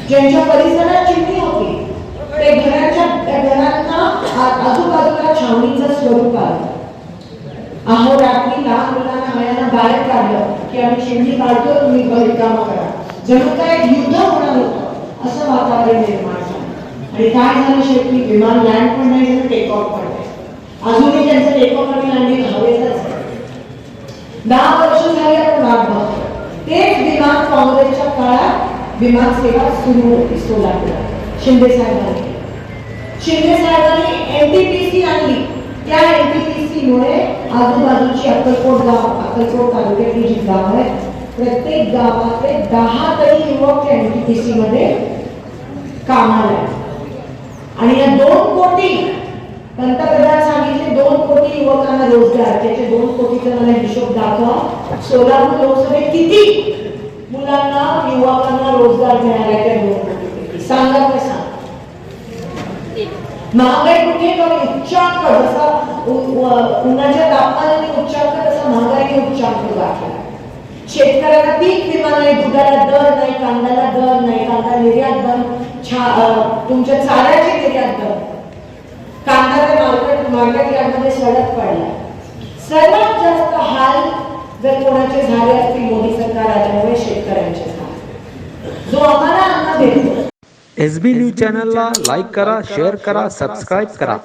ज्यांच्या परिसरात चिमणी होती ते घरांना आजूबाजूला छावणीचं स्वरूप आलं. अहोरात्री लहान मुलांना आयानं बाहेर काढलं की आम्ही चिमणी काढतो, तुम्ही घर रिकामा करा. जणू काय युद्ध होणार होतं असं वातावरण निर्माण झालं. आणि काय झालं शेवटी विमान लँड पण नाही झालं, टेक ऑफ पण नाही. अजूनही त्यांचं टेक ऑफ आणि लँडिंग हवेतच आहे. 10 वर्ष झाली आपण वाट बघतो. तेच विमान काँग्रेसच्या काळात विमान सेवा सुरू होती सोलापूरात. शिंदे साहेबांनी एनटीपीसी आणली. त्या एनटीपीसी मुळे आजूबाजूची अक्कलकोट तालुक्यातली जी गाव आहे, प्रत्येक गावातले 10 तरी युवक त्या एनटीपीसी मध्ये कामाला आहेत. आणि या 2 कोटी पंतप्रधान सांगितले 2 कोटी युवकांना रोजगार. त्याचे 2 कोटीचा मला हिशोब दाखवा. सोलापूर लोकसभेत किती मुलांना युवकांना रोजगार मिळाला त्या 2 कोटी सांगा कसं. महागाई कुठे कमी, उच्चांक जसा उन्हाच्या तापमानाने उच्चांक तसा महागाईने उच्चांक गाठला. शेतकऱ्यांना पीक विमा नाही, दुधाला दर नाही, कांद्याला दर नाही, कांदा निर्यात बंद, तुमच्या चाऱ्याची निर्यात बंद, कांदा मार्केट यार्डमध्ये सडक पडला. सर्वात जास्त हाल जर कोणाचे झाले असतील मोदी सरकार आल्यामुळे शेतकऱ्यांचे झाले. जो आम्हाला अन्न देतो. SB न्यूज चॅनलला लाईक करा, शेअर करा, सबस्क्राईब करा.